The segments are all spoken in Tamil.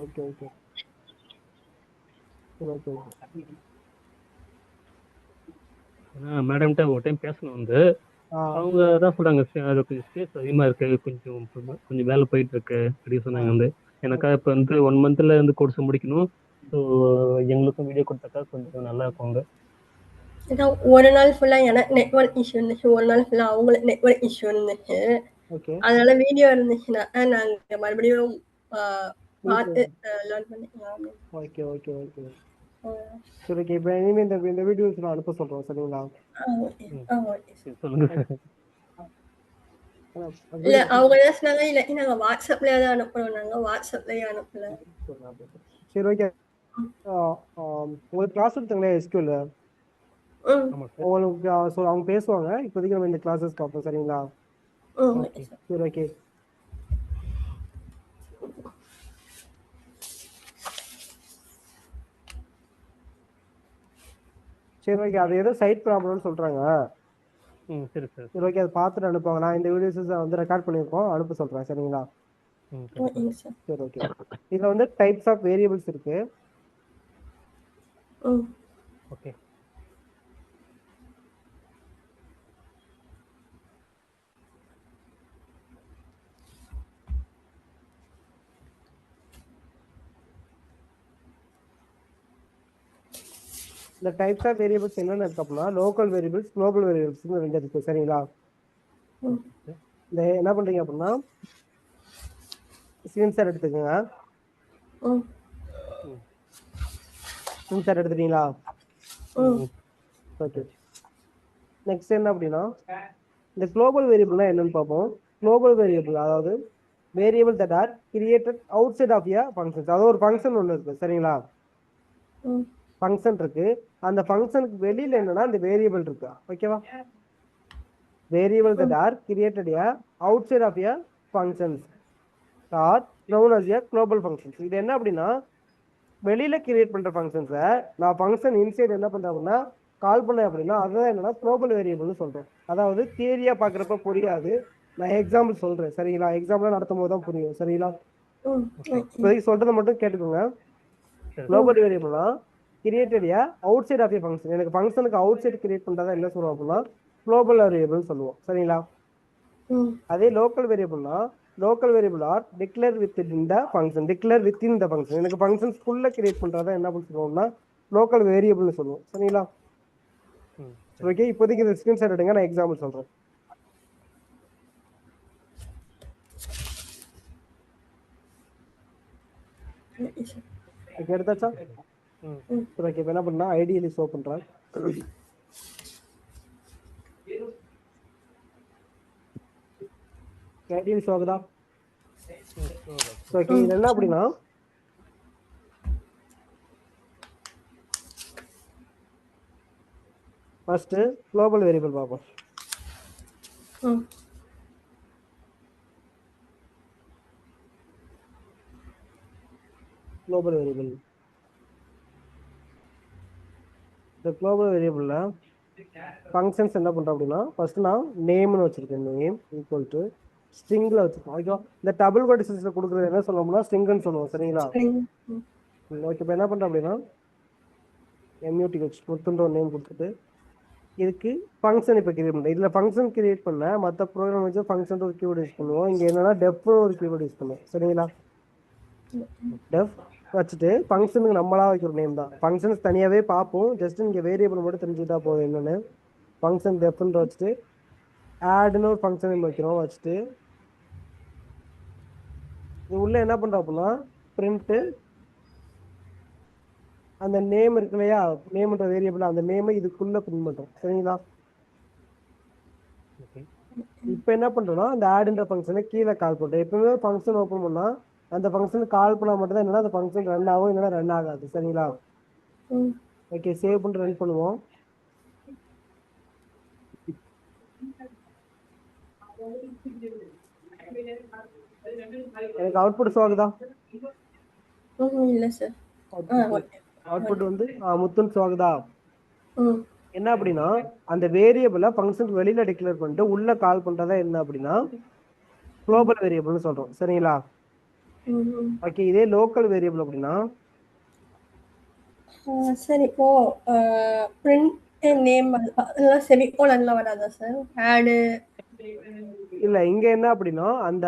ஓகே ஓகே ஓகே மேடம்கிட்ட ஒரு டைம் பேசணும் வந்து அவங்க தான் சொல்றாங்க அது கொஞ்சம் ஸ்பேஸ் அதிகமாக இருக்கு, கொஞ்சம் வேலை போயிட்டு இருக்கு அப்படின்னு சொன்னாங்க வந்து. எனக்கா இப்போ வந்து 1 மந்த்ல இருந்து கோர்ஸ் முடிக்கணும். ஸோ எங்களுக்கும் வீடியோ கொடுத்தாக்கா கொஞ்சம் நல்லா இருக்கும் அங்கே. ஒரு நாள் ஃபுல்லா எனக்கு நெட்வொர்க் இஷ்யூ இருந்துச்சு, ஒரு நாள் ஃபுல்லா அவங்களுக்கு நெட்வொர்க் இஷ்யூ இருந்துச்சு. ஓகே அதனால வீடியோ இருந்துச்சுன்னா நாங்க மறுபடியும் பார்த்து லேர்ன் பண்ணிக்கலாம். ஓகே ஓகே ஓகே சரி ஓகே. இப்போ இனிமேல் இந்த வீடியோஸ் நான் அனுப்ப சொல்கிறோம் சரிங்களா? சொல்லுங்க சார். இல்ல அவங்க என்ன சொன்னாங்க, இல்லாட்டி நாங்க வாட்ஸ்அப்லயே தான் அனுப்புறோம், நாங்க வாட்ஸ்அப்லயே அனுப்பல. சரி ஓகே. உங்களுக்கு கிளாஸ் எடுத்தாங்களே எஸ்கியூல, உங்களுக்கு அவங்க பேசுவாங்க. இப்போதைக்கு நம்ம இந்த கிளாஸஸ் பார்ப்போம் சரிங்களா? சரி ஓகே. சரி ஓகே. அது ஏதோ சைட் ப்ராப்ளம்னு சொல்றாங்க. சரி சார். சரி ஓகே, அதை பார்த்துட்டு அனுப்புவாங்க. நான் இந்த வீடியோஸ் வந்து ரெக்கார்ட் பண்ணியிருக்கோம், அனுப்ப சொல்றேன் சரிங்களா? சரி ஓகே. இதுல வந்து டைப்ஸ் ஆஃப் வேரியபிள்ஸ் இருக்கு. ஓகே. இந்த டைப்ஸ் ஆஃப் வேரியபிள்ஸ் என்னென்ன இருக்கு அப்படின்னா, லோக்கல் வேரியபிள்ஸ், குளோபல் வேரியபிள்ஸ் ரெண்டு இருக்கு சரிங்களா? இந்த என்ன பண்றீங்க அப்படின்னா, ஸ்கிரீன்ஷாட் எடுத்துக்கோங்க. ஸ்கிரீன்ஷாட் எடுத்துட்டீங்களா? ஓகே. நெக்ஸ்ட் என்ன அப்படின்னா, இந்த குளோபல் வேரியபிள்னா என்னன்னு பார்ப்போம். குளோபல் வேரியபிள் அதாவது variable that are created outside of a functions. அதாவது ஒரு ஃபங்க்ஷன் ஒன்று இருக்கு சரிங்களா? ஃபங்க்ஷன் இருக்கு, அந்த ஃபங்க்ஷனுக்கு வெளியில என்னன்னா இந்த வேரியபிள் இருக்கு. ஓகேவா? Variable that are created a outside of a functions are known as a global functions. இது என்ன அப்படின்னா, வெளியில கிரியேட் பண்ற ஃபங்க்ஷன்ஸை நான் ஃபங்க்ஷன் இன்சைட் என்ன பண்றேன் அப்படின்னா கால் பண்ணேன் அப்படின்னா அதுதான் என்னன்னா குளோபல் வேரியபிள்னு சொல்றேன். அதாவது தியரியா பாக்குறப்ப புரியாது, நான் எக்ஸாம்பிள் சொல்றேன் சரிங்களா? எக்ஸாம்பிள் நடத்தும் போது தான் புரியும் சரிங்களா? இப்போதைக்கு சொல்றதை மட்டும் கேட்டுக்கோங்க. குளோபல் வேரியபிள்னா created a outside of a function. எனக்கு ஃபங்க்ஷனுக்கு அவுட் சைட் கிரியேட் பண்றதா என்ன சொல்லுவோம் அப்படின்னா குளோபல் வேரியபிள்னு சொல்லுவோம் சரிங்களா? அதே லோக்கல் வேரியபிள்னா local variable are declare with இந்த function, declare with in the function. எனக்கு ஃபங்க்ஷன்ஸ் ஃபுல்லா கிரியேட் பண்றதா என்ன சொல்லுவோம்னா லோக்கல் வேரியபிள்னு சொல்லுவோம் சரிங்களா? ஓகே. இப்போதைக்கு இந்த ஸ்கிரீன்ஷாட் எடுங்க, நான் எக்ஸாம்பிள் சொல்றேன். எடுத்தாச்சா? ஓகே. இப்போ என்ன பண்ணா ஐடியலி ஷோ பண்றேன். ஐடியலி ஷோ ஆகுதா? ஓகே. இது என்ன அப்படின்னா ஃபர்ஸ்ட் குளோபல் வேரியபிள் பார்ப்போம். குளோபல் வேரியபிள், இந்த குளோபல் வேரியபிள்ல ஃபங்க்ஷன்ஸ் என்ன பண்றோம் அப்படின்னா ஃபர்ஸ்ட் நான் நேம்னு வச்சிருக்கேன். நேம் ஈக்குவல் டு ஸ்ட்ரிங்ல வச்சிருக்கோம். ஓகே. இந்த டபுள் கோட்டேஷன்ஸ்ல கொடுக்குறது என்ன சொல்லுவோம்னா ஸ்ட்ரிங்னு சொல்லுவோம் சரிங்களா? ஓகே. இப்போ என்ன பண்றோம் அப்படின்னா எம்யூடி வச்சு கொடுத்துன்ற நேம் கொடுத்துட்டு இதுக்கு ஃபங்க்ஷன் இப்போ கிரியேட் பண்ணுறேன். இதில் ஃபங்க்ஷன் கிரியேட் பண்ண மற்ற ப்ரோக்ராம் வச்சு ஃபங்க்ஷன் ஒரு கீவேர்டு யூஸ் பண்ணுவோம். இங்கே என்னன்னா டெஃப்னு ஒரு கீவேர்டு யூஸ் பண்ணுவோம் சரிங்களா? டெஃப் வச்சுட்டு ஃபங்க்ஷனுக்கு நம்மளா வைக்கிற நேம் தான். ஃபங்க்ஷன்ஸ் தனியாகவே பார்ப்போம், ஜஸ்ட் இங்கே வேரியபிள் மட்டும் தெரிஞ்சுட்டா போதும். என்னென்னு ஃபங்க்ஷன் டெஃப்னு வச்சுட்டு ஆட்னு ஒரு ஃபங்க்ஷன் வைக்கிறோம். வச்சுட்டு இது உள்ள என்ன பண்ணுறோம் அப்படின்னா பிரிண்ட்டு அந்த நேம் இருக்கு இல்லையா, நேம்ன்ற வேரியபிள் அந்த நேமை இதுக்குள்ள பிரிண்ட் பண்ணுறோம் சரிங்களா? இப்போ என்ன பண்ணுறோம்னா அந்த ஆட்ன்ற ஃபங்க்ஷனை கீழே கால் பண்ணுறோம். எப்பவுமே ஃபங்க்ஷன் ஓப்பன் பண்ணால் அந்த ஃபங்க்ஷன் கால் பண்ணால் மட்டும் தான் என்னன்னா அந்த ஃபங்க்ஷன் ரன் ஆகும், இல்லைன்னா ரன் ஆகாது சரிங்களா? ஓகே. சேவ் பண்ணி ரன் பண்ணுவோம். எனக்கு அவுட்புட் ஷோ ஆகுதா? இல்ல சார். அவுட்புட் வந்து முத்துன்னு ஷோ ஆகுதா? என்ன அப்படின்னா அந்த வேரியபிளை ஃபங்க்ஷனுக்கு வெளியில டிக்ளேர் பண்ணிட்டு உள்ள கால் பண்றதா என்ன அப்படின்னா குளோபல் வேரியபிள்னு சொல்றோம் சரிங்களா? ம். ஓகே, இதே லோக்கல் வேரியபிள் அப்படின்னா சார் இப்போ பிரிண்ட் நேம் அதெல்லாம் செமிகோலன்லாம் வராதா சார்? ஆடு இல்ல, இங்க என்ன அப்படின்னா அந்த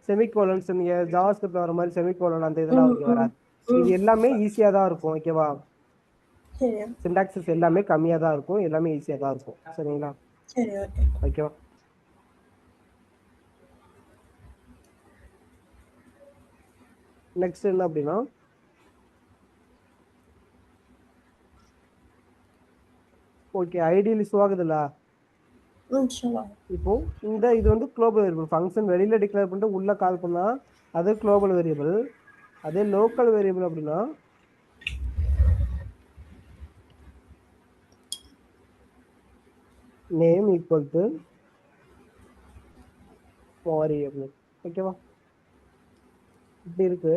செமிகோலன்ஸ் நீங்க ஜாவாஸ்கிரிப்ட்ல வர மாதிரி செமிகோலன் அந்த இதெல்லாம் ம், இங்க ம், வராது. இது ம். எல்லாமே ஈஸியா தான் இருக்கும். ஓகேவா? சரி, சிண்டாக்சஸ் எல்லாமே கம்மியா தான் இருக்கும், எல்லாமே ஈஸியா தான் இருக்கும். சரிங்களா? சரி, ஓகே. ஓகேவா? நெக்ஸ்ட் என்ன அப்படின்னா ஓகே, ஐடியலி ஆகுதுல்ல. ஷுவா. இப்போ இது வந்து குளோபல் வேரியபிள் ஃபங்க்ஷன் வெளியில டிக்ளேர் பண்ணிட்டு உள்ள கால் பண்ணா அது குளோபல் வேரியபிள். அதே லோக்கல் வேரியபிள் அப்படின்னா நேம் ஈக்குவல் டு வேரியபிள். ஓகேவா? இப்படி இருக்கு.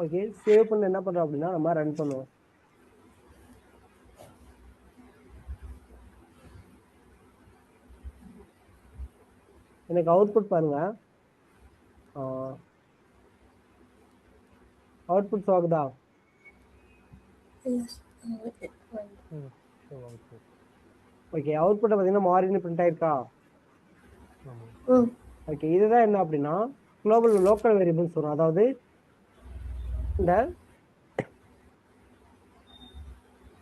ஓகே, சேவ் பண்ண என்ன பண்றோம் அப்படின்னா நம்ம ரன் பண்ணுவோம். எனக்கு அவுட்புட் பாருங்க. அவுட்புட் ஆகுதா? எஸ். ஓகே. ஓகே, அவுட்புட்டை பார்த்தீங்கன்னா மாறின்னு பிரிண்ட் ஆயிருக்கா? ம். ஓகே, இதுதான் என்ன அப்படின்னா குளோபல் லோக்கல் வேரியபிள்ஸ் வரும். அதாவது இந்த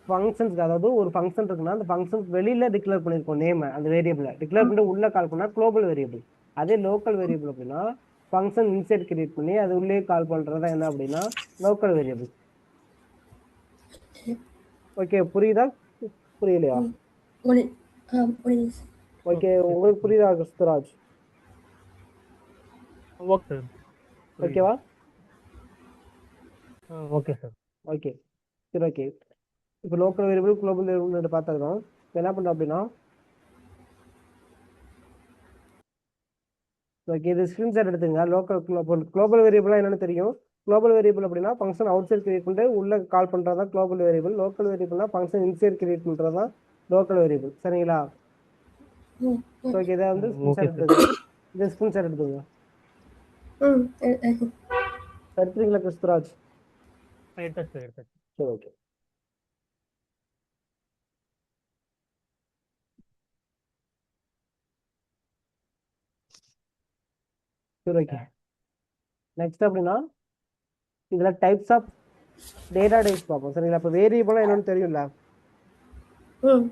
ஃபங்க்ஷன்ஸ், அதாவது ஒரு ஃபங்க்ஷன் இருக்குன்னா அந்த ஃபங்க்ஷன் வெளியில டிக்ளேர் பண்ணிருக்கோம் நேம், அந்த வேரியபிளை டிக்ளேர் பண்ணிட்டு உள்ள கால் பண்ணா குளோபல் வேரியபிள். அதே லோக்கல் வேரியபிள் அப்படின்னா ஃபங்க்ஷன் இன்சைட் கிரியேட் பண்ணி அது உள்ளே கால் பண்றதா என்ன அப்படின்னா லோக்கல் வேரியபிள். ஓகே, புரியுதா? புரியலையா? புரியுது சார். ஓகே, உங்களுக்கு புரியுதா கிறிஸ்துராஜ்? Okay sir. ஓகேவா? Okay sir. ஓகே, சரி. ஓகே, இப்போ லோக்கல் வேரியபிள் குளோபல் வேரியபிள் பார்த்துக்கிறோம். இப்போ என்ன பண்ணுறோம் அப்படின்னா ஓகே, இது ஸ்கிரீன்ஷாட் எடுத்துங்க. குளோபல் வேரியபிளா என்னன்னு தெரியும். குளோபல் வேரியபிள் அப்படின்னா ஃபங்க்ஷன் அவுட் சைட் கிரியேட் பண்ணிட்டு உள்ள கால் பண்றதா குளோபல் வேரியபிள். லோக்கல் வேரியபிள்னா ஃபங்க்ஷன் இன்சைட் கிரியேட் பண்றதா லோக்கல் வேரியபிள். சரிங்களா? ம், ம். ஓகே, இதை வந்து ஓகே ஸ்கிரீன்ஷாட் சார். எடுத்துங்க. இதை ஸ்கிரீன்ஷாட் எடுத்துங்க. ம். எடுத்துறீங்களா கிறிஸ்துராஜ்? எடுத்தாச்சு சார், எடுத்தாச்சு. சரி, ஓகே. சரி, ஓகே. நெக்ஸ்ட் அப்படின்னா இதுல டைப்ஸ் ஆஃப் டேட்டா டைப்ஸ் பார்ப்போம். சரிங்களா? இப்போ வேரியபிளா என்னன்னு தெரியும்ல. ம்.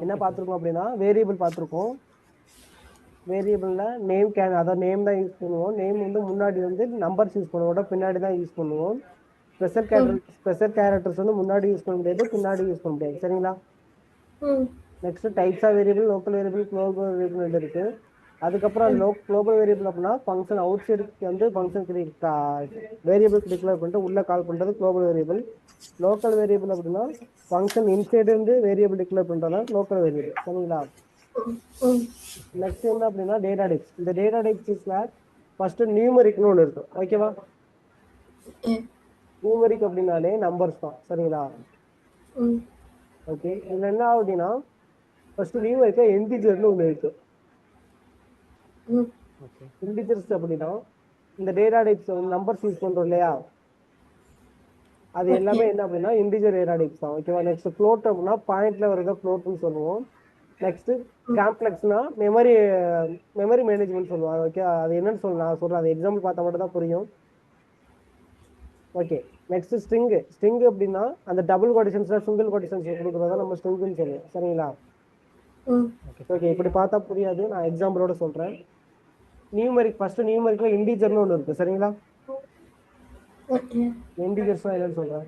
என்ன பார்த்துருக்கோம் அப்படின்னா வேரியபிள் பார்த்துருக்கோம். வேரியபிள்ல நேம் அதாவது நேம் தான் யூஸ் பண்ணுவோம். நேம் வந்து முன்னாடி வந்து நம்பர்ஸ் யூஸ் பண்ணுவோம், பின்னாடி தான் யூஸ் பண்ணுவோம். ஸ்பெஷல் கேரக்டர்ஸ் வந்து முன்னாடி யூஸ் பண்ண முடியாது, பின்னாடி யூஸ் பண்ண முடியாது. சரிங்களா? ம். Next types of variable, local variable, global variable இருக்கு. அதுக்கப்புறம் அந்த குளோபல் வேரியபிள் அப்படின்னா ஃபங்க்ஷன் அவுட் சைடுக்கு வந்து ஃபங்க்ஷன் வேரியபிள் டிக்ளேர் பண்ணிட்டு உள்ள கால் பண்றது குளோபல் வேரியபிள். லோக்கல் வேரியபிள் அப்படின்னா ஃபங்க்ஷன் இன்சைடு இருந்து வேரியபிள் டிக்ளேர் பண்றதா லோக்கல் வேரியபிள். சரிங்களா? ம். நெக்ஸ்ட் என்ன அப்படின்னா டேட்டா டைப்ஸ். இந்த டேட்டா டைப்ஸ்ல ஃபர்ஸ்ட் நியூமரிக்னு ஒன்று இருக்கும். ஓகேவா? நியூமரிக் அப்படின்னாலே நம்பர்ஸ் தான். சரிங்களா? ம். ஓகே, இதுல என்ன ஆகுதுன்னா ஃபர்ஸ்ட் நியூமரிக்கா இன்டிஜர்னு ஒன்று இருக்கு. ம். இன்டிஜர்ஸ் அப்படின்னா இந்த டேட்டா டைப்ஸ் நம்பர்ஸ் யூஸ் பண்றோம் இல்லையா, அது எல்லாமே என்ன அப்படின்னா இன்டிஜர் டேட்டா டைப்ஸ் தான். ஓகேவா? நெக்ஸ்ட் ஃப்ளோட் அப்படின்னா பாயிண்ட்ல வரத ஃப்ளோட்னு சொல்லுவோம். நெக்ஸ்ட் காம்ப்ளெக்ஸ்னா மெமரி மேனேஜ்மெண்ட் சொல்லுவாங்க. ஓகே, அது என்னன்னு நான் சொல்றேன், அது எக்ஸாம்பிள் பார்த்தா மட்டும் தான் புரியும். ஓகே, நெக்ஸ்ட் ஸ்ட்ரிங் அப்படின்னா அந்த டபுள் கொட்டேஷன்ஸ்ல சிங்கிள் கொட்டேஷன்ஸ் கொடுக்குறதா நம்ம ஸ்ட்ரிங்னு சொல்லுவோம். சரிங்களா? ஓகே, இப்படி பார்த்தா புரியாது, நான் எக்ஸாம்பிளோட சொல்றேன். ஃபர்ஸ்ட் நியூமரிக்ல இன்டிஜர்னு ஒன்று இருக்கு. சரிங்களா? இன்டிஜர்ஸ் என்னன்னு சொல்றேன்.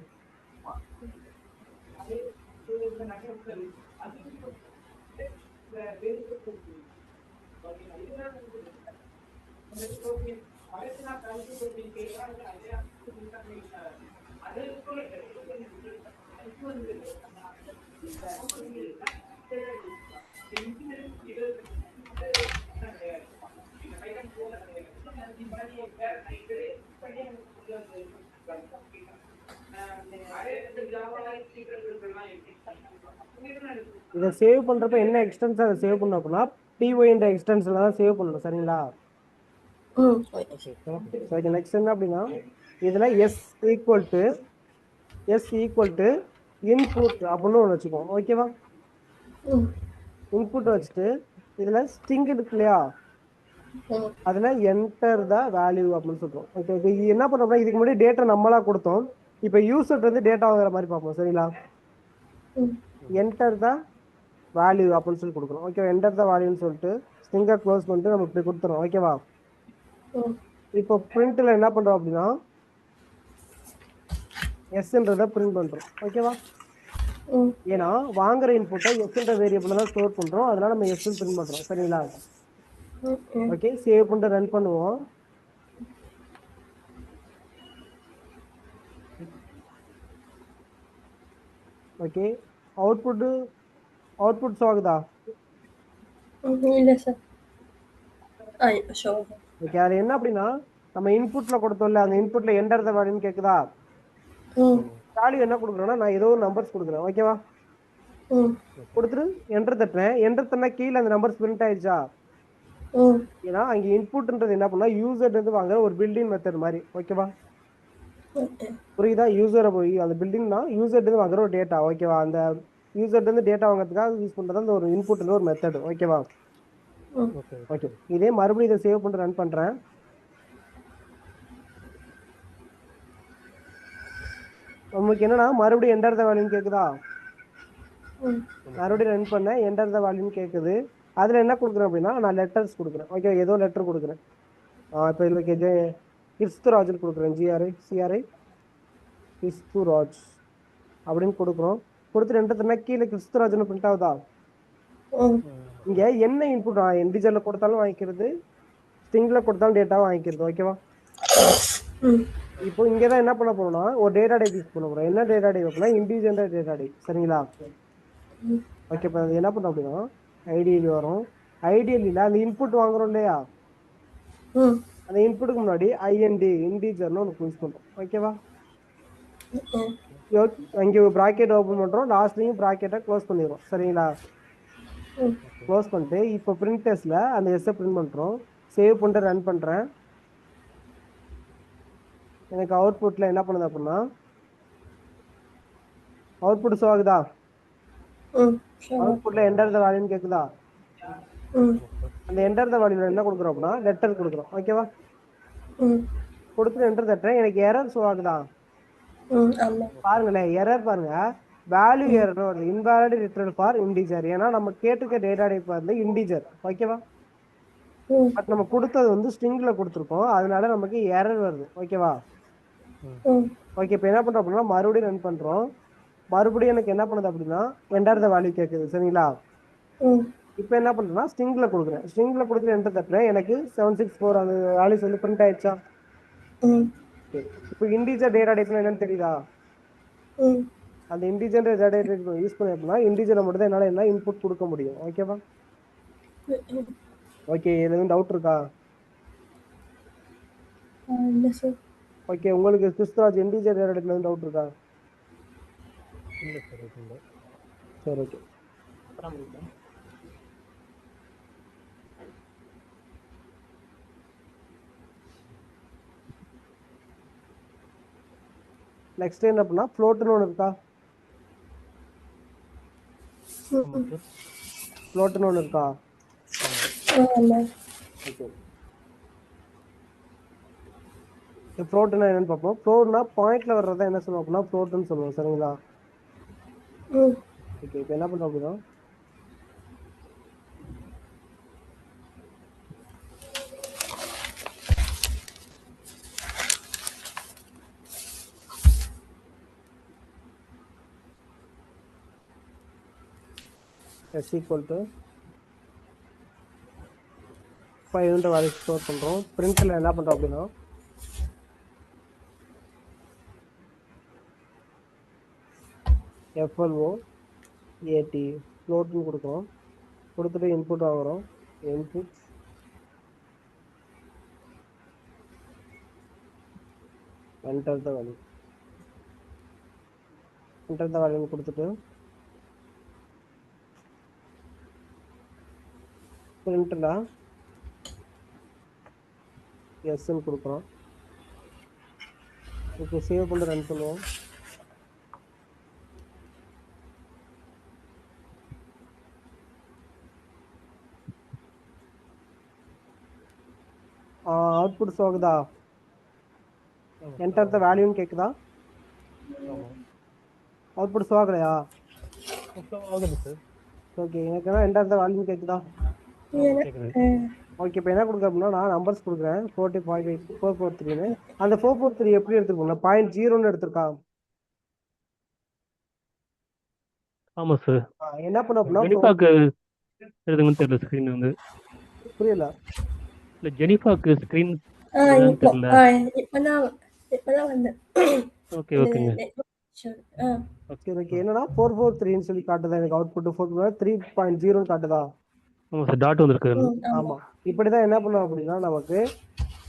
இதை சேவ் பண்றப்ப என்ன எக்ஸ்டென்ஸ் அதை சேவ் பண்ண அப்படின்னா ty என்ற எக்ஸ்டென்ஷன்ல தான் சேவ் பண்ணணும் சரிங்களா? ஓகே நெக்ஸ்ட் என்ன அப்படின்னா இதுல எஸ் ஈக்குவல் டு இன்புட் அப்படின்னு ஒன்று வச்சுக்கோம். ஓகேவா? இன்புட் வச்சுட்டு இதுல ஸ்ட்ரிங் இருக்கு இல்லையா, அதுல என்டர் த வேல்யூ அப்படின்னு சொல்றோம். ஓகே இப்போ இது என்ன பண்றோம்னா இதுக்கு முன்னாடி டேட்டா நம்மளா கொடுத்தோம், இப்போ யூசர்ட் வந்து டேட்டா வாங்குற மாதிரி பார்ப்போம் சரிங்களா? என்டர் த வேல்யூ அப்படின்னு சொல்லி கொடுக்குறோம். ஓகே என்டர் த வேல்யூன்னு சொல்லிட்டு ஸ்ட்ரிங்கை க்ளோஸ் பண்ணிட்டு நம்ம இப்படி கொடுத்துறோம். ஓகேவா? இப்போ பிரிண்ட்ல என்ன பண்றோம் அப்படின்னா எஸ்ன்றதை பிரிண்ட் பண்றோம். ஓகேவா? ஏன்னா வாங்குற இன்புட்டை எஸ்ன்ற வேரியபிள் தான் ஸ்டோர் பண்றோம், அதனால நம்ம எஸ் பிரிண்ட் பண்றோம் சரிங்களா? ஓகே சேவ் பண்ணிட்டு ரன் பண்ணுவோம். ஓகே அவுட்புட் ஷோ ஆகுதா? இல்லை சார். ஷோ. ஓகே அது என்ன அப்படின்னா நம்ம இன்புட்ல கொடுத்தோம்ல, அந்த இன்புட்ல என்டர் த வேல்யூன்னு கேக்குதா? வேல்யூ என்ன கொடுக்குறோம்னா நான் ஏதோ ஒரு நம்பர்ஸ் கொடுக்குறேன். ஓகேவா? கொடுத்துட்டு என்டர் தட்டுறேன். என்டர் தட்டினா கீழே அந்த நம்பர்ஸ் பிரிண்ட் ஆயிடுச்சா? ஏன்னா அங்க இன்புட்ன்றது என்ன பண்ணா யூசர்ல இருந்து வாங்குற ஒரு பில்டிங் மெத்தட் மாதிரி. ஓகேவா? புரியுதா? யூசரை போய் அந்த பில்டிங்னா யூசர்ல இருந்து வாங்குற ஒரு டேட்டா. ஓகேவா? அந்த யூசர்ல இருந்து டேட்டா வாங்குறதுக்காக யூஸ் பண்றது அந்த ஒரு இன்புட்ன்ற ஒரு மெத்தட். ஓகேவா? ஓகே இதே மறுபடியும் இதை சேவ் பண்ணிட்டு ரன் பண்றேன். உங்களுக்கு என்னன்னா மறுபடியும் என்டர் த வேல்யூன்னு கேக்குதா? மறுபடியும் ரன் பண்ண என்டர் த வேல்யூன்னு கேக்குது. அதுல என்ன கொடுக்குறேன் அப்படின்னா நான் லெட்டர்ஸ் கொடுக்குறேன். ஓகே ஏதோ லெட்டர் கொடுக்குறேன். இப்போ இதுல கிறிஸ்துராஜ்னு கொடுக்குறேன். சிஆர்ஐ கிறிஸ்துராஜ் அப்படின்னு கொடுக்குறோம். கொடுத்துட்டு என்டர் கீழே கிறிஸ்துராஜ்னு பிரிண்ட் ஆகுதா? இங்க என்ன இன்புட் இன்டிஜர்ல கொடுத்தாலும் வாங்கிக்கிறது, ஸ்ட்ரிங்ல கொடுத்தாலும் டேட்டாவும் வாங்கிக்கிறது. ஓகேவா? இப்போ இங்கதான் என்ன பண்ண போறோம்னா ஒரு டேட்டா டைப் யூஸ் பண்ண போறோம். என்ன டேட்டா டைப் அப்படின்னா இன்டிஜர் டேட்டா டைப் சரிங்களா? ஓகே இப்போ அது என்ன பண்ணோம் அப்படின்னா ஐடியல் வரும். ஐடியல்ல அந்த இன்புட் வாங்குறோம் இல்லையா, அந்த இன்புட்டுக்கு முன்னாடி இன்டிஜர்னு ஒன்று யூஸ் பண்றோம். ஓகேவா? இங்க ஒரு ப்ராக்கெட் ஓபன் பண்றோம், லாஸ்ட்லயும் ப்ராக்கெட்டை க்ளோஸ் பண்ணிடுறோம் சரிங்களா? க்ளோஸ் பண்ணிட்டு இப்போ பிரிண்ட் டெஸ்ட்ல அந்த எஸ்ஸை பிரிண்ட் பண்றோம். சேவ் பண்ணிட்டு ரன் பண்றேன். எனக்கு அவுட்புட்ல என்ன பண்ணுது அப்படின்னா அவுட்புட் ஷோ ஆகுதா? அவுட்புட்ல என்டர் த வேல்யூன்னு கேக்குதா? அந்த என்டர் த வேல்யூல என்ன கொடுக்குறோம் அப்படின்னா லெட்டர் கொடுக்குறோம். ஓகேவா? கொடுத்துட்டு என்டர் தட்டுறேன். எனக்கு எரர் ஷோ ஆகுதா? பாருங்களேன் எரர் பாருங்க, வேல்யூ எரர் வருது, இன்வாலிட் ரிட்டர்ன் ஃபார் இன்டிஜர். ஏன்னா நம்ம கேட்டுக்க டேட்டா டைப் வந்து இன்டிஜர். ஓகேவா? பட் நம்ம கொடுத்தது வந்து ஸ்ட்ரிங்ல கொடுத்துருக்கோம், அதனால நமக்கு எரர் வருது. ஓகேவா? ஓகே இப்போ என்ன பண்றோம் அப்படின்னா மறுபடியும் ரன் பண்றோம். மறுபடியும் எனக்கு என்ன பண்ணுது அப்படின்னா என்டர் த வேல்யூ கேட்குது சரிங்களா? இப்போ என்ன பண்றேன்னா ஸ்ட்ரிங்ல கொடுக்குறேன். ஸ்ட்ரிங்ல கொடுத்துட்டு என்டர் தட்டுறேன். எனக்கு 764 அந்த வேல்யூஸ் வந்து பிரிண்ட் ஆயிடுச்சா? இப்போ இன்டிஜர் டேட்டா டைப்னா என்னன்னு தெரியுதா? அந்த இன்டிஜர் டேட்டா டைப் யூஸ் பண்ணி அப்படின்னா இன்டிஜரை மட்டும் தான் என்னால் என்ன இன்புட் கொடுக்க முடியும். ஓகேவா? ஓகே எதுவும் டவுட் இருக்கா? ஓகே உங்களுக்கு கிறிஸ்துராஜ் இன்டிஜர் டேட்டா டைப்ல எதுவும் டவுட் இருக்கா? இல்லை சார் எதுவும் இல்லை. சரி ஓகே. நெக்ஸ்ட் என்ன பண்ணா ஃப்ளோட்னு ஒன்று இருக்கா? ஃப்ளோட்னு ஒன்று இருக்கா? ஓகே ஃப்ளோட்னா என்னன்னு பார்ப்போம். ஃப்ளோட்னா பாயிண்ட்ல வர்றதா என்ன சொல்லுவோம் அப்படின்னா ஃப்ளோட்னு சொல்லுவோம் சரிங்களா? ஓகே இப்போ என்ன பண்ணுறோம் அப்படின்னா s equal to 5 value store பண்ணுறோம். பிரிண்ட்ல என்ன பண்ணுறோம் அப்படின்னா FLO AT ஃப்ளோட்னு கொடுக்குறோம். கொடுத்துட்டு இன்புட் வாங்குறோம். Input enter the value. Enter the வேல்யூன்னு கொடுத்துட்டு பிரிண்ட்ல எஸ்ன்னு கொடுக்குறோம். ஓகே, சேவ் பண்ணி ரன் பண்ணுவோம். அவுட்புட் ஆகுதா? என்டர் த வேல்யூன்னு கேக்குதா? அவுட்புட் ஷோ ஆகலையா? ஆகுது சார். ஓகே, எனக்கு என்ன என்டர் த வேல்யூன்னு கேக்குதா? கேட்குது. ஓகே, இப்போ என்ன கொடுக்குறேன் அப்படின்னா நான் நம்பர்ஸ் கொடுக்குறேன் 40.443. அந்த 443 எப்படி எடுத்துருக்கோம்னா 0.0ன்னு எடுத்திருக்கா? ஆமாம் சார். என்ன பண்ண அப்படின்னா ஜெனிஃபாக்கு எழுதுங்கன்னு தெரியல ஸ்க்ரீன் வந்து. புரியல. இல்லை ஜெனிஃபாக்கு ஸ்க்ரீன் இப்போ தெரியல. இப்பதான் வந்தேன். ஓகே ஓகேங்க. ஓகே ஓகே, என்னன்னா 443ன்னு சொல்லி காட்டுதா எனக்கு அவுட்புட் 3.0ன்னு காட்டுதா? ஆமாம் சார், டாட் வந்துருக்கு. ஆமா, இப்படிதான் என்ன பண்ணுவோம் அப்படின்னா நமக்கு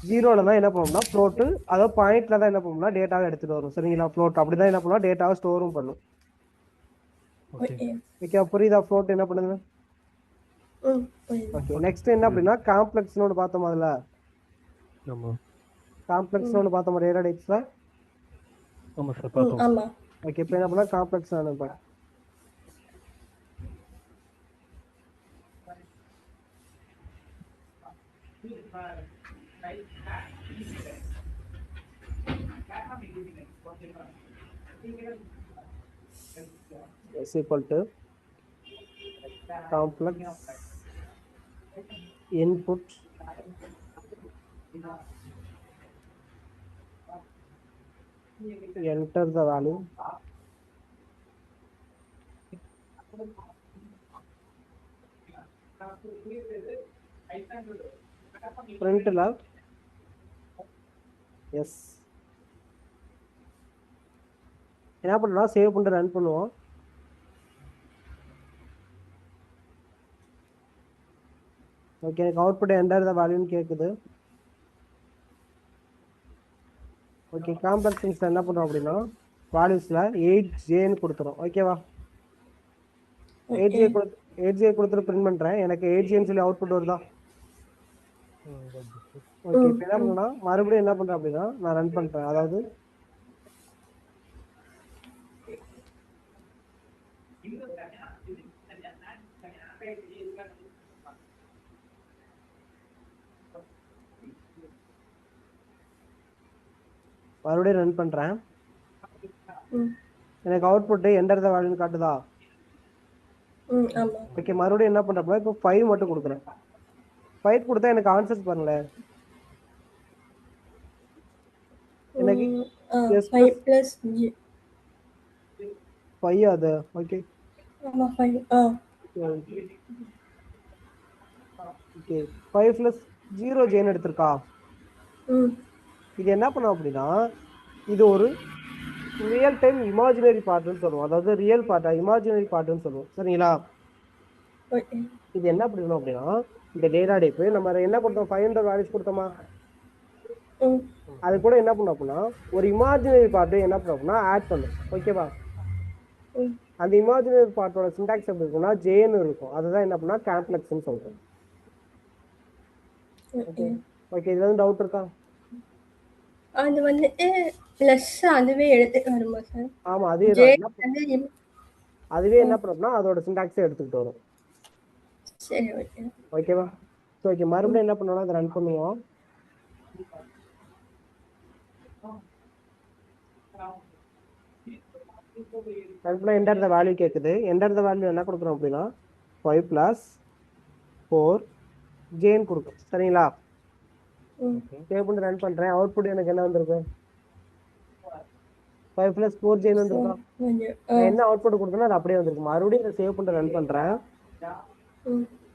0ல தான் என்ன பண்ணுவோம்னா ஃப்ளோட்டு, அதாவது பாயிண்ட்ல தான் என்ன பண்ணுவோம்னா டேட்டாவை எடுத்துட்டு வரும். சரிங்களா? ஃப்ளோட் அப்படிதான் என்ன பண்ணுவோம் டேட்டாவை ஸ்டோரும் பண்ணும். ஓகே, புரியுதா ஃப்ளோட் என்ன பண்ணுது? ஓகே, நெக்ஸ்ட் என்ன அப்படின்னா காம்ப்ளெக்ஸ்னு ஒன்று பார்த்தோம். அதுல ஆமாம். காம்ப்ளெக்ஸ்னு ஒன்று பார்த்தோம் டேட்டா டைப்ஸ்ல. ஆமாம் சார் பார்த்தோம். ஓகே, இப்போ என்ன பண்ணா complex அனுப்பேன். is equal to complex input enter the value print log yes. என்ன பண்ணுறோம் சேவ் பண்ணிட்டு ரன் பண்ணுவோம். ஓகே, எனக்கு அவுட்புட் என்டர் த வேல்யூன்னு கேட்குது. ஓகே, காம்ப்ளெக்ஸிங்ஸில் என்ன பண்ணுறோம் அப்படின்னா வேல்யூஸில் 8Jன்னு கொடுத்துரும். ஓகேவா? 8J கொடுத்துட்டு பிரிண்ட் பண்ணுறேன். எனக்கு 8Jன்னு சொல்லி அவுட்புட் வருதா? ஓகே, இப்போ என்ன பண்ணா மறுபடியும் என்ன பண்ணுறேன் அப்படின்னா நான் ரன் பண்ணுறேன். அதாவது மறுபடியும் ரன் பண்றேன். எனக்கு அவுட்புட் என்டர் த வேல்யூன்னு காட்டுதா? ஓகே, மறுபடியும் என்ன பண்றேன் இப்போ 5 மட்டும் கொடுக்குறேன். 5 கொடுத்தா எனக்கு ஆன்சர்ஸ் பாருங்களேன். எனக்கு 5 அது. Okay okay, 5 + 0Jன்னு எடுத்திருக்கா? இது என்ன பண்ணும் அப்படின்னா இது ஒரு ரியல் டைம் இமேஜினரி பார்ட்னு சொல்லுவோம். அதாவது ரியல் பார்ட்டா இமேஜினரி பார்ட்னு சொல்லுவோம். சரிங்களா? இது என்ன பண்ணணும் அப்படின்னா இந்த டேட்டா டைப் நம்ம என்ன கொடுத்தோம் 500 வேல்யூஸ் கொடுத்தோமா? அது கூட என்ன பண்ணும் அப்படின்னா ஒரு இமேஜினரி பார்ட் என்ன பண்ணும் அப்படின்னா ஆட் பண்ணும். ஓகேவா? அந்த இமேஜினரி பார்ட்டோட சின்டாக்ஸ் எப்படி இருக்கும்னா ஜேன்னு இருக்கும். அதுதான் என்ன பண்ணா காம்ப்ளெக்ஸ்னு சொல்றோம். ஓகே, இதுல வந்து டவுட் இருக்கா? அது வந்துட்டு பிளஸ் அதுவே எடுத்துட்டு வருமா சார்? ஆமா, அதுவே என்ன பண்ணும்னா அதோட சின்டாக்ஸை எடுத்துக்கிட்டு வரும். சரி ஓகே. ஓகேவா? ஸோ ஓகே, மறுபடியும் என்ன பண்ணுவோம்னா அதை ரன் பண்ணுவோம். என்டர் த வேல்யூ கேட்குது. என்டர் த வேல்யூ என்ன கொடுக்குறோம் அப்படின்னா 5 + 4Jன்னு கொடுக்கும். சரிங்களா? சேவ் பண்ணி ரன் பண்றேன். அவுட்புட் எனக்கு என்ன வந்திருக்கு? 5 + 4Jன்னு வந்திருக்கா? என்ன அவுட்புட் கொடுத்தனா அது அப்படியே வந்திருக்கு. மறுபடியும் இதை சேவ் பண்ணி ரன் பண்றேன்.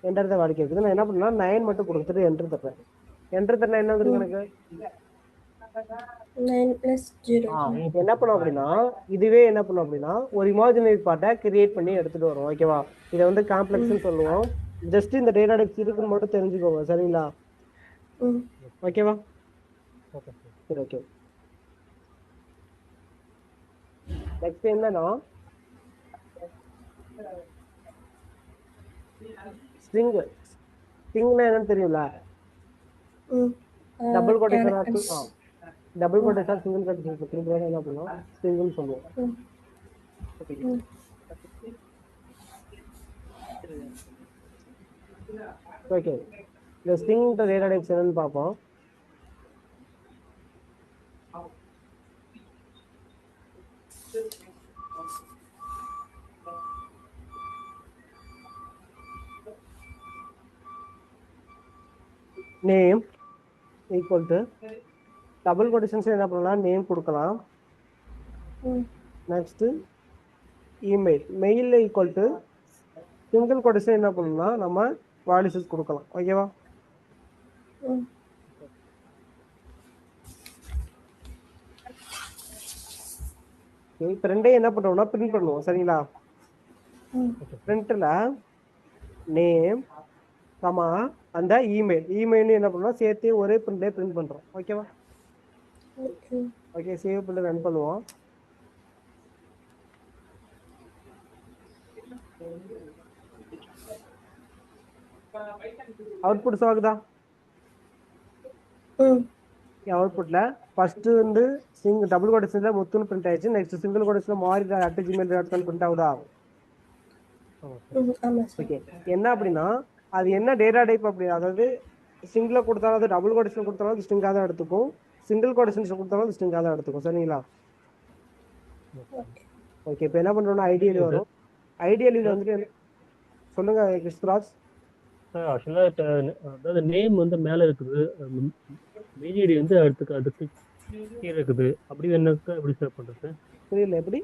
என்டர் த வேல்யூ கேட்குது. நான் என்ன பண்ணா 9 மட்டும் கொடுத்துட்டு என்டர் தட்டேன். என்டர் தட்டினா என்ன வந்திருக்கு எனக்கு? 9 + 0. என்ன பண்ணும் அப்படின்னா இதுவே என்ன பண்ணும் அப்படின்னா ஒரு இமேஜினரி பார்ட்டை கிரியேட் பண்ணி எடுத்துட்டு வரும். ஓகேவா? இதை வந்து காம்ப்ளெக்ஸ்னு சொல்லுவோம். ஜஸ்ட் இந்த டேட்டா டைப்ஸ் இருக்குன்னு மட்டும் தெரிஞ்சுக்கோங்க. சரிங்களா? ஓகேவா? சரி ஓகே. நெக்ஸ்ட் என்னன்னா ஸ்ட்ரிங் ஸ்ட்ரிங்னா என்னன்னு தெரியல. ம். டபுள் கொட்டேஷன் எனக்கு டபுள் கொட்டேஷன் சிங்கிள் கொட்டேஷன் திரும்ப என்ன பண்ணுவோம், ஸ்ட்ரிங்னு சொல்லுவோம். ம். ம். ஓகே, இந்த ஸ்ட்ரிங் டேட்டா டைப்ஸ் என்னன்னு பார்ப்போம். Name equal to double quotations என்ன பண்ணலாம், நேம் கொடுக்கலாம். ம். Next email, mail equal to single quotation என்ன பண்ணலாம், நம்ம வாலிசஸ் கொடுக்கலாம். ஓகேவா? ம். இப்போ ரெண்டையும் என்ன பண்ணுறோம்னா பிரிண்ட் பண்ணுவோம். சரிங்களா? ம். பிரிண்ட்டில் நேம் கமா அந்த இமெயில் என்ன பண்ணுவோம் சேர்த்து ஒரே பிரிண்ட்லேயே பிரிண்ட் பண்ணுறோம். ஓகேவா? ஓகே. ஓகே, சேவ் பண்ணி ரன் பண்ணுவோம். அவுட்புட் ஆகுதா? ம். அவுட்புட்ல ஃபர்ஸ்ட் வந்து டபுள் கொட்டேஷன்ல முத்துன்னு பிரிண்ட் ஆயிடுச்சு. நெக்ஸ்ட் சிங்கிள் கொட்டேஷன்ல maari@gmail.com பிரிண்ட் ஆகுதா? ம். ஆமா சார். ஓகே, என்ன அப்படின்னா அது என்ன டேட்டா டைப் அப்படி, அதாவது சிங்கிள் கொடுத்தாலும் அது டபுள் கொட்டேஷன் கொடுத்தாலும் அது ஸ்ட்ரிங்காக தான் எடுத்துக்கும், சிங்கிள் கொட்டேஷன்ஸ் கொடுத்தாலும் அது ஸ்ட்ரிங்காக தான் எடுத்துக்கும். சரிங்களா? ஓகே. ஓகே, இப்போ என்ன பண்றோம்னா ஐடியலி வரும். ஐடியலியில் வந்துட்டு சொல்லுங்க கிறிஸ்துராஜ். சார் ஆக்சுவலாக அதாவது நேம் வந்து மேலே இருக்குது, மெயில் ஐடி வந்து அதுக்கு கீழே இருக்குது. அப்படி எனக்கு எப்படி சார் பண்ணுறது? புரியல எப்படி?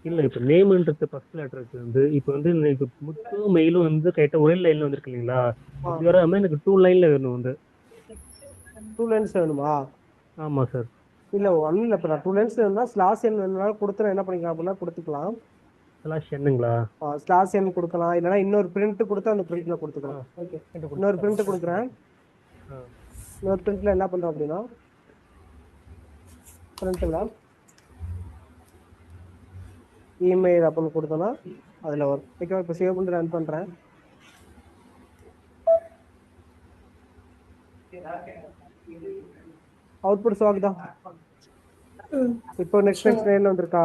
இல்லை, இப்போ நேம்ன்றது ஃபர்ஸ்ட் லெட்டருக்கு வந்து இப்போ வந்து எனக்கு முத்தும் மெயிலும் வந்து கரெக்டாக ஒரே லைனில் வந்துருக்கு இல்லைங்களா? அப்படி வராமல் எனக்கு 2 லைனில் வேணும் வந்து. 2 லைன்ஸ் வேணுமா? ஆமாம் சார். இல்லை ஒன்றும் இல்லை, இப்போ நான் 2 லைன்ஸ் வேணும்னா ஸ்லாஸ் எண் வேணும்னாலும் கொடுத்து என்ன பண்ணிக்கலாம் அப்படின்னா கொடுத்துக்கலாம். என்னங்களா? ஸ்லாஸ் எண் கொடுக்கலாம், இல்லைன்னா இன்னொரு பிரிண்ட் கொடுத்து அந்த பிரிண்ட்ல கொடுத்துக்கலாம். ஓகே, இன்னொரு பிரிண்ட் கொடுக்குறேன். இன்னொரு பிரிண்ட்ல என்ன பண்றோம் அப்படின்னா பிரிண்ட்ல இமெயில் அப்படின்னு கொடுத்தோம்னா அதுல வரும். ஓகேவா? இப்போ சேவ் பண்ணி ரன் பண்றேன். அவுட்புட் ஆகுதா? இப்போ நெக்ஸ்ட் லைன்ல வந்திருக்கா?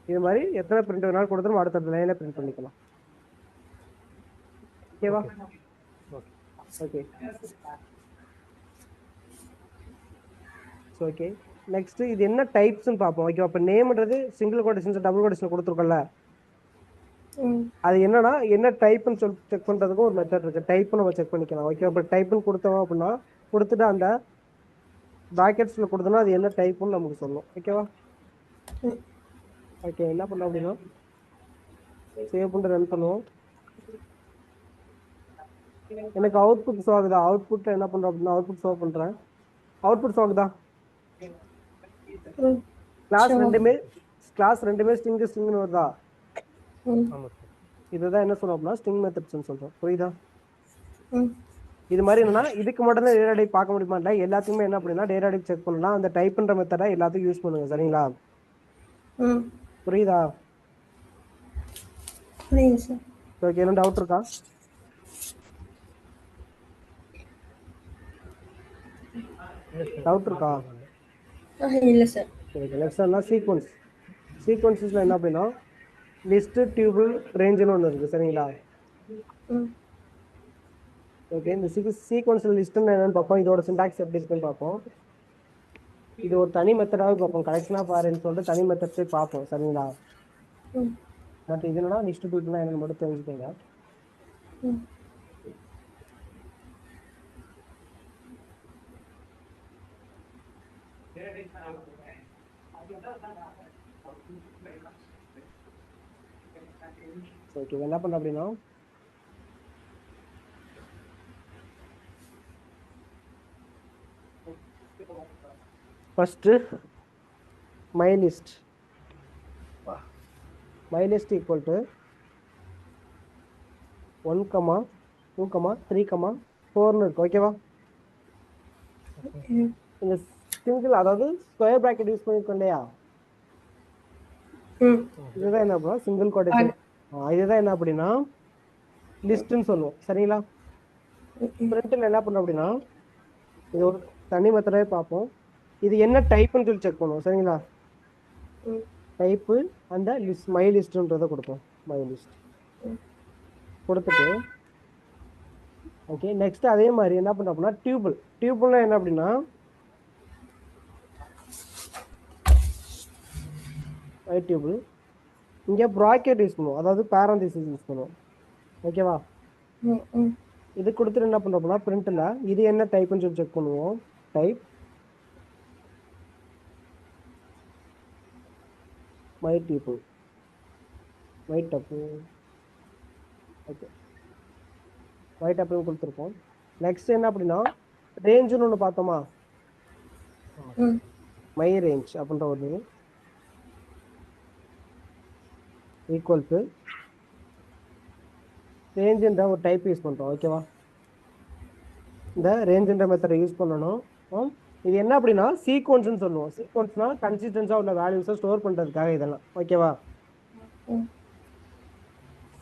இது மாதிரி எத்தனை பிரிண்ட் வேணாலும் கொடுத்தாலும் அடுத்த லைன்ல பிரிண்ட் பண்ணிக்கலாம். ஓகேவா? ஓகே. ஓகே, நெக்ஸ்ட் இது என்ன டைப்ஸ்னு பார்ப்போம். ஓகேவா? இப்போ நேம்ன்றது சிங்கிள் கொட்டேஷன்ஸ் டபுள் கொட்டேஷன் கொடுத்துருக்கோம்ல, அது என்னன்னா என்ன டைப்னு சொல்லி செக் பண்றதுக்கு ஒரு மெத்தட் இருக்கு. டைப் நம்ம செக் பண்ணிக்கலாம். ஓகே, இப்போ டைப்னு கொடுத்தோம் அப்படின்னா கொடுத்துட்டு அந்த பிராக்கெட்ஸ்ல கொடுத்தோம்னா அது என்ன டைப்னு நமக்கு சொல்லும். ஓகேவா? ஓகே, என்ன பண்ணோம் அப்படின்னா சேவ் பண்ணி ரன் பண்ணுவோம். எனக்கு அவுட்புட் ஷோ ஆகுதா? அவுட்புட் என்ன பண்றோம் அப்படின்னா அவுட்புட் ஷோ பண்றேன். அவுட்புட் ஷோ ஆகுதா? கிளாஸ் ரெண்டுமே ஸ்ட்ரிங்னு வருதா? இதுதான் என்ன சொல்றோம் அப்படின்னா ஸ்ட்ரிங் மெத்தட்ஸ்னு சொல்றோம். புரியுதா? இது மாதிரி என்னன்னா இதுக்கு மட்டும் தான் டேட்டா டைப் பார்க்க முடியுமா? இல்லை, எல்லாத்துக்குமே என்ன அப்படின்னா டேட்டா டைப் செக் பண்ணலாம். அந்த டைப்ன்ற மெத்தடை எல்லாத்துக்கும் யூஸ் பண்ணுங்க. சரிங்களா? புரியுதா? ஓகே, என்ன டவுட் இருக்கா? டவுட் இருக்கா? இல்லை சார். ஓகே, நெக்ஸ்ட் என்ன சீக்வன்ஸஸ்ல என்ன அப்படின்னா லிஸ்ட் டியூபிள் ரேஞ்சுன்னு ஒன்று இருக்குது. சரிங்களா? ஓகே, இந்த சீக்வன்ஸில் லிஸ்ட்டுன்னு என்னென்னு பார்ப்போம். இதோட சிண்டாக்ஸ் எப்படி இருக்குன்னு பார்ப்போம். இது ஒரு தனி மெத்தடாகவே பார்ப்போம். கரெக்ஷனாக பாருன்னு சொல்லிட்டு தனி மெத்தட்ஸே பார்ப்போம். சரிங்களா? பட் இது என்னன்னா லிஸ்ட் டியூபிள்னா என்னன்னு மட்டும் தெரிஞ்சுக்கோங்க. ஓகே, என்ன பண்ண அப்படின்னா first my list equal to 1, 2, 3, 4ன்னு இருக்கு. ஓகேவா? இந்த சிங்கிள் அதாவது ஸ்கொயர் பிராக்கெட் யூஸ் பண்ணிருக்கோம் இல்லையா? இதுதான் என்ன அப்படின்னா சிங்கிள் கொட்டேஷன். இதுதான் என்ன அப்படின்னா லிஸ்ட்னு சொல்லுவோம். சரிங்களா? பிரிண்ட்ல என்ன பண்ணோம் அப்படின்னா இது ஒரு தனி மெத்தடே பார்ப்போம். இது என்ன டைப்னு சொல்லி செக் பண்ணுவோம். சரிங்களா? டைப்பு அந்த லிஸ்ட் மை லிஸ்ட்ன்றதை கொடுப்போம். மை லிஸ்ட் கொடுத்துட்டு ஓகே நெக்ஸ்ட் அதே மாதிரி என்ன பண்ணுறோம் அப்படின்னா டியூபிள்னா என்ன அப்படின்னா மை டியூபிள் இங்கே ப்ராக்கெட் யூஸ் பண்ணுவோம், அதாவது பேரந்திசிஸ் யூஸ் பண்ணுவோம். ஓகேவா? இது கொடுத்துட்டு என்ன பண்ணுறோம் அப்படின்னா பிரிண்ட்ல இது என்ன டைப்னு சொல்லி செக் பண்ணுவோம். டைப் மை டியூபிள் மை டப்பு ஓகே மை டப்புன்னு கொடுத்துருப்போம். நெக்ஸ்ட் என்ன அப்படின்னா ரேஞ்சுன்னு ஒன்று பார்த்தோமா, மை ரேஞ்ச் அப்படின்ற ஒரு ஈக்குவல் டு ரேஞ்சுன்ற ஒரு டைப் யூஸ் பண்ணுறோம். ஓகேவா? இந்த ரேஞ்சுன்ற மெத்தடை யூஸ் பண்ணணும். இது என்ன அப்படின்னா சீக்வன்ஸ்னு சொல்லுவோம். சீக்வன்ஸ்னா கன்சிஸ்டன்ஸாக உள்ள வேல்யூஸை ஸ்டோர் பண்ணுறதுக்காக இதெல்லாம். ஓகேவா?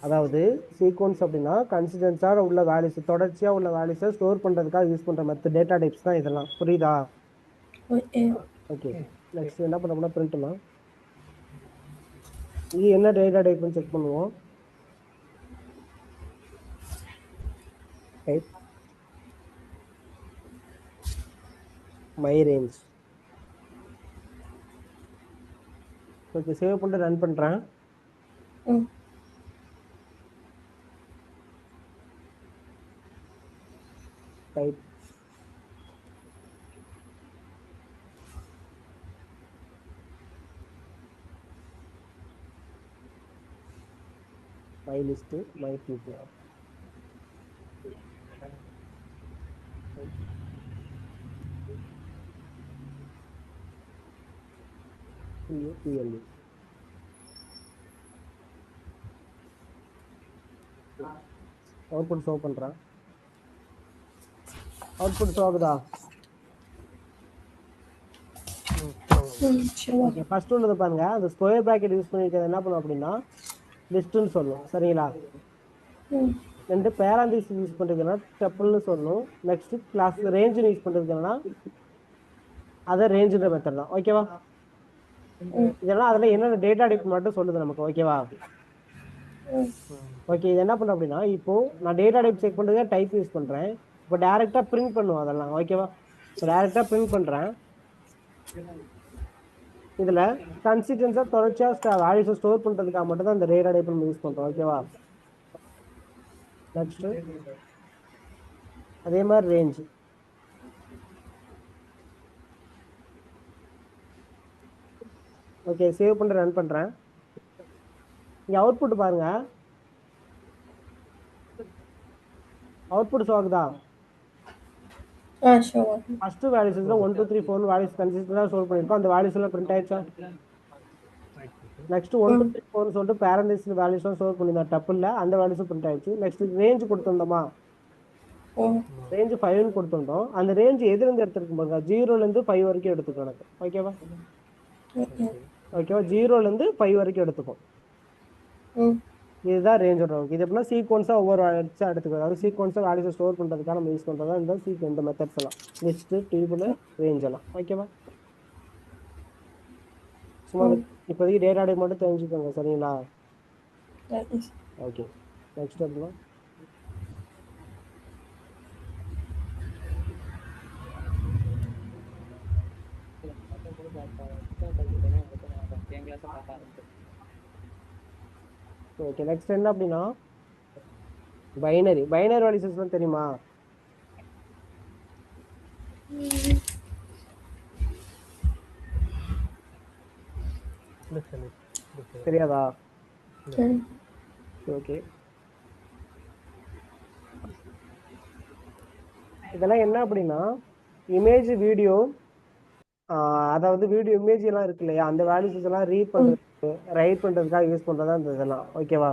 அதாவது சீக்வன்ஸ் அப்படின்னா கன்சிஸ்டன்ஸாக உள்ள வேல்யூஸ், தொடர்ச்சியாக உள்ள வேல்யூஸை ஸ்டோர் பண்ணுறதுக்காக யூஸ் பண்ணுற மெத்தட் டேட்டா டைப்ஸ் தான் இதெல்லாம். புரியுதா? ஓகே நெக்ஸ்ட் என்ன பண்ணோம்னா பிரிண்ட்லாம் இது என்ன டேட்டா டைப்னு செக் பண்ணுவோம். Type my range. Okay save பண்ணிட்டு ரன் பண்ணுறேன். Type my list my tuple. Output show பண்ணுறேன். அவுட்புட் ஷோ ஆகுதா? ஓகே ஃபர்ஸ்ட் ஒன்று பாருங்க, அந்த ஸ்கொயர் ப்ராக்கெட் யூஸ் பண்ணியிருக்கிறது என்ன பண்ணும் அப்படின்னா லிஸ்ட்டுன்னு சொல்லணும். சரிங்களா? ரெண்டு பேராந்திஸ் யூஸ் பண்ணுறதுன்னா டப்புள்னு சொல்லணும். நெக்ஸ்ட் கிளாஸ் ரேஞ்சு யூஸ் பண்ணுறதுன்னா அதை ரேஞ்சுன்ற மெத்தட் தான். ஓகேவா? இதெல்லாம் அதில் என்னென்ன டேட்டா டைப் மட்டும் சொல்லுது நமக்கு. ஓகேவா? ஓகே இது என்ன பண்ணுறோம் அப்படின்னா இப்போ நான் டேட்டா டைப் செக் பண்ணுறதுக்கு டைப் யூஸ் பண்ணுறேன். இப்போ டேரெக்டாக பிரிண்ட் பண்ணுவோம் அதெல்லாம். ஓகேவா? இப்போ டேரெக்டாக பிரிண்ட் பண்ணுறேன். இதில் கன்சிஸ்டன்ஸாக தொடர்ச்சியாக வேல்யூஸை ஸ்டோர் பண்ணுறதுக்காக மட்டும் தான் இந்த டேட்டா டைப் நம்ம யூஸ் பண்ணுறோம். ஓகேவா? நெக்ஸ்ட் அதே மாதிரி ரேஞ்ச். ஓகே சேவ் பண்ணி ரன் பண்ணுறேன். இங்கே அவுட்புட் பாருங்க, அவுட்புட் ஷோ ஆகுதா? ஃபர்ஸ்ட் வேல்யூஸ்ல 1 2 3 4 வேல்யூஸ் கன்சிஸ்டன்ட்டா ஸ்டோர் பண்ணிருக்கோம். அந்த வேல்யூஸ் எல்லாம் பிரிண்ட் ஆயிடுச்சா? நெக்ஸ்ட் 1 2 3 4 சொல்லிட்டு பேரந்திஸ் வேல்யூஸ் ஸ்டோர் பண்ணிருந்தோம் டப்புல, அந்த வேல்யூஸ் பிரிண்ட் ஆயிடுச்சு. நெக்ஸ்ட் ரேஞ்ச் கொடுத்திருந்தோமா, ரேஞ்ச் 5 ன்னு கொடுத்திருந்தோம். அந்த ரேஞ்ச் எதுல இருந்து எடுத்துருக்கும் பாருங்க, 0 ல இருந்து 5 வரைக்கும் எடுத்துக்கோ எனக்கு. ஓகேவா? ஓகேவா? 0 ல இருந்து 5 வரைக்கும் எடுத்துக்கும். இதுதான் ரேஞ்சோட ஒர்க். இது எப்படின்னா சீக்வன்ஸா ஒவ்வொரு வேல்யூஸா எடுத்துக்கோ, அதாவது சீக்வன்ஸா வேல்யூஸை ஸ்டோர் பண்றதுக்காக நம்ம யூஸ் பண்றதா இந்த மெத்தட்ஸ் எல்லாம், லிஸ்ட் டேபிள் ரேஞ்ச் எல்லாம். ஓகேவா? சும்மா இப்போதைக்கு டேட்டா டைப் மட்டும் தெரிஞ்சுக்கோங்க. சரிங்களா? ஓகே நெக்ஸ்ட் அப்படின்னா ஓகே நெக்ஸ்ட் என்ன அப்படின்னா பைனரி வேல்யூஸ்லாம் தெரியுமா? தெரியாதா? ஓகே இதெல்லாம் என்ன அப்படின்னா இமேஜ் வீடியோ, அதாவது வீடியோ இமேஜ் எல்லாம் இருக்கு இல்லையா, அந்த வேல்யூஸ் எல்லாம் ரீட் பண்றதுக்கு ரைட் பண்றதுக்காக யூஸ் பண்றதா இந்த இதெல்லாம். ஓகேவா?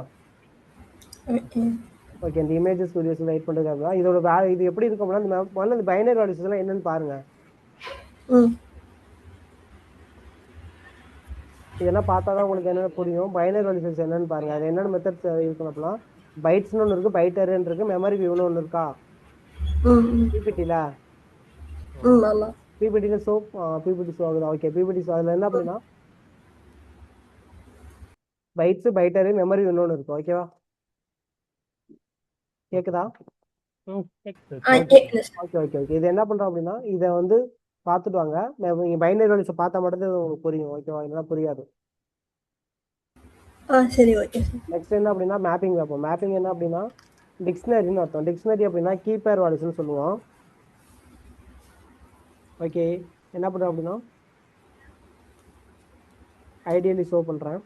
ஓகே இந்த இமேஜஸ் வீடியோஸ் ரைட் பண்றதுக்காக இதோட இது எப்படி இருக்கும் அப்படின்னா முதல்ல இந்த பைனரி வேல்யூஸ் எல்லாம் என்னன்னு பாருங்க. இதெல்லாம் பார்த்தா தான் உங்களுக்கு என்னென்ன புரியும். பைனரி வேல்யூஸ் என்னன்னு பாருங்க. அது என்னென்ன மெத்தட்ஸ் இருக்கும் அப்படின்னா பைட்ஸ்னு ஒன்று இருக்கு, பைட் அரேன்னு இருக்கு, மெமரி வியூன்னு ஒன்று இருக்கா பிபிடியில்? ஆமா. பிபிடியில் பிபிடி ஷோ ஆகுதா? ஓகே, பிபிடி ஷோ அதில் என்ன அப்படின்னா பைட்ஸ், பைட் அரே, மெமரி வியூன்னு இருக்கு. ஓகேவா? கேக்குதா? கேக்குது சார். Okay okay okay. இது என்ன பண்றோம் அப்படின்னா இதை வந்து பார்த்துட்டு வாங்க. நீங்க பைனரி வேல்யூஸை பார்த்தா மட்டும் உங்களுக்கு புரியும். ஓகேவா? இதெல்லாம் புரியாது. சரி, ஓகே சார். நெக்ஸ்ட் என்ன அப்படின்னா மேப்பிங் வைப்போம். மேப்பிங் என்ன அப்படின்னா டிக்ஷனரின்னு அர்த்தம். டிக்ஷனரி அப்படின்னா கீபேர் வேல்யூஸ்னு சொல்லுவோம். ஓகே, என்ன பண்ணுறோம் அப்படின்னா ஐடியலி ஷோ பண்ணுறேன்.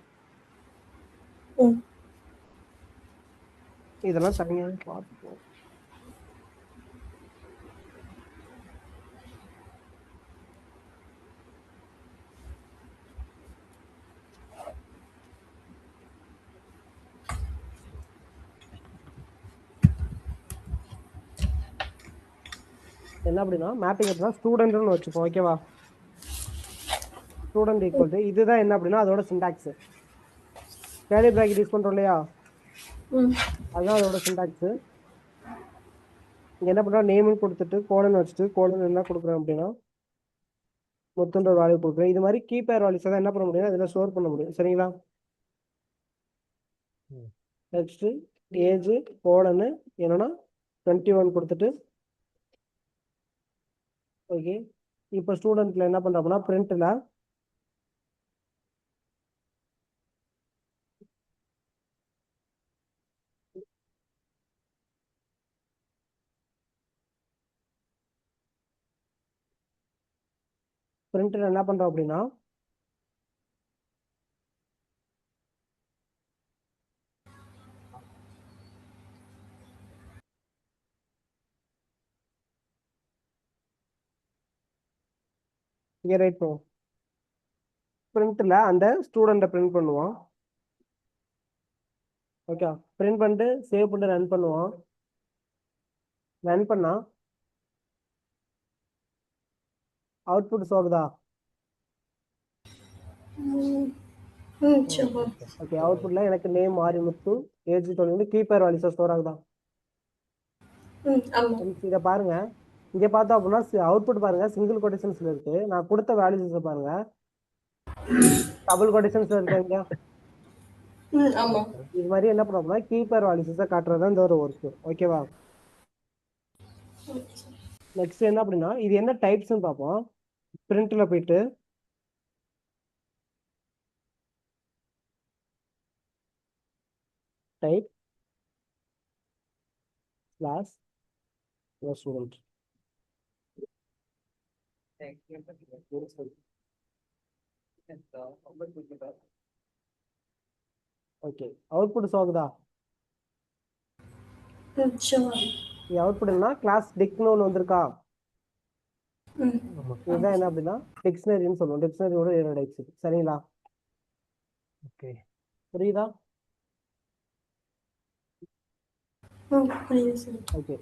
இதெல்லாம் தனியாக பார்த்துப்போம். என்ன அப்படின்னா மேப்பிங் அப்படின்னா ஸ்டூடெண்ட்னு வச்சுப்போம். ஓகேவா? ஸ்டூடெண்ட் ஈக்குவல் டு இதுதான் என்ன அப்படின்னா அதோட சிண்டாக்ஸ். கேர்லி பிராக்கெட் யூஸ் பண்ணுறோம் இல்லையா? அதுதான் அதோட சிண்டாக்ஸ். இங்கே என்ன பண்ணுறோம், நேம்னு கொடுத்துட்டு கோலன் வச்சுட்டு கோலன் என்ன கொடுக்குறேன் அப்படின்னா மொத்தன்ற வேல்யூ கொடுக்குறேன். இது மாதிரி கீபேர் வேல்யூஸ் தான் என்ன பண்ண முடியும், அதில் ஸ்டோர் பண்ண முடியும். சரிங்களா? நெக்ஸ்ட் ஏஜ் கோலன்னு என்னன்னா 21 கொடுத்துட்டு ஓகே. இப்போ ஸ்டூடெண்ட்ல என்ன பண்ணுறோம்னா பிரிண்ட்ல என்ன பண்றோம் அப்படின்னா இங்கே ரைட் பண்ணுவோம். பிரிண்ட்ல அந்த ஸ்டூடெண்ட்டை பிரிண்ட் பண்ணுவோம். ஓகே, பிரிண்ட் பண்ணிட்டு சேவ் பண்ணிட்டு ரன் பண்ணுவோம். ரன் பண்ணா அவுட்புட் சோகுதா? ஓகே, அவுட்புட்ல எனக்கு name Marimuthu, age 20 key pair values store ஆகுதா? இதை பாருங்க, இங்க பார்த்தோம் அப்படின்னா அவுட்புட் பாருங்க சிங்கிள் கொட்டேஷன்ஸ்ல இருக்கு. நான் கொடுத்த வேல்யூஸ் பாருங்க டபுள் கொட்டேஷன்ஸ்ல இருக்காங்க. இது மாதிரி என்ன பண்ணோம்னா கீபேர் வேல்யூஸை காட்டுறது தான் இந்த ஒரு ஒர்க். ஓகேவா? நெக்ஸ்ட் என்ன அப்படின்னா இது என்ன டைப்ஸ்ன்னு பார்ப்போம். பிரிண்ட்ல போயிட்டு type class student. Okay, output சோகுதா? அவுட்புட்னா கிளாஸ் டிக்னு ஒன்று வந்திருக்கா? இதுதான் என்ன அப்படின்னா டிக்ஷனரின்னு சொல்லுவோம். டிக்ஷனரியோட ஏழு டைப்ஸ். சரிங்களா? ஓகே, புரியுதா? ஓகே,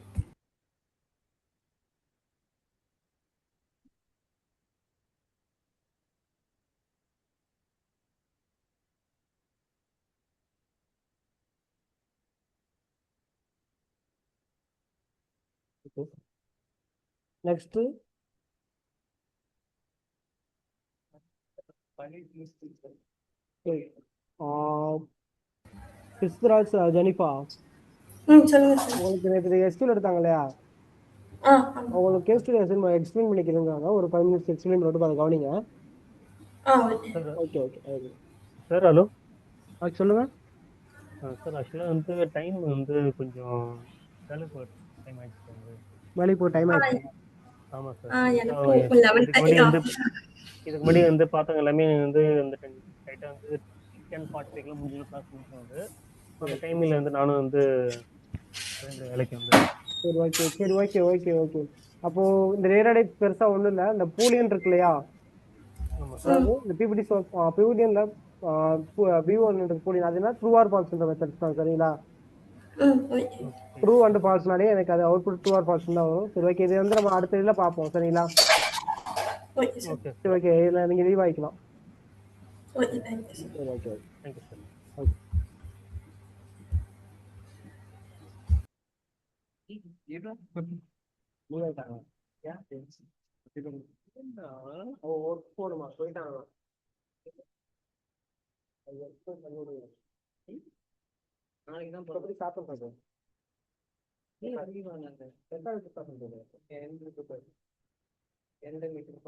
நெக்ஸ்ட் கிறிஸ்துராஜ் ஜெனிஃபா, உங்களுக்கு இது எஸ்கியூல் எடுத்தாங்க இல்லையா? உங்களுக்கு கேஸ் ஸ்டடி எக்ஸ்பிளைன் பண்ணிக்கிறேங்க. ஒரு 5 minutes எக்ஸ்பிளைன் பண்ணிட்டு அதை கவனிங்க. Okay okay okay sir. Hello சொல்லுங்க சார். ஆக்சுவலாக வந்து டைம் வந்து கொஞ்சம் வேலைக்கு போகிற டைம் ஆயிடுச்சு சார். வேலைக்கு போய் டைம் ஆயிடுச்சு. ஆமாம் சார். இதுக்கு முன்னாடி வந்து பார்த்தவங்க எல்லாமே வந்து அந்த டைட்டாக வந்து 10:45 முடிஞ்சு கிளாஸ் முடிச்சு அந்த டைமில் வந்து நானும் வந்து வேலைக்கு வந்து. சரி ஓகே சரி ஓகே ஓகே ஓகே. அப்போ இந்த டேட்டா டைப் பெருசா ஒன்றும் இல்லை. இந்த பூலியன் இருக்கு இல்லையா? அதாவது இந்த பிபிடி பிபிடியன்ல V1 பூலியன் அதுனா ட்ரூ ஆர் ஃபால்ஸ்ன்ற மெத்தட்ஸ் தான். சரிங்களா? ட்ரூ அண்ட் ஃபால்ஸ்னாலே எனக்கு அது அவுட்புட் ட்ரூ ஆர் ஃபால்ஸ் தான் வரும். சரி ஓகே, இது வந்து நம்ம அடுத்த இதில் பார்ப்போம். சரிங்களா? சரி ஓகே, இதில் நீங்கள் லீவ் ஆகிக்கலாம். சரி okay thank you sir. Okay. Work போகணுமா போயிட்டாங்க நாளைக்கு தான் எப்படி சாப்பிட்றது எந்த மீட்டிங்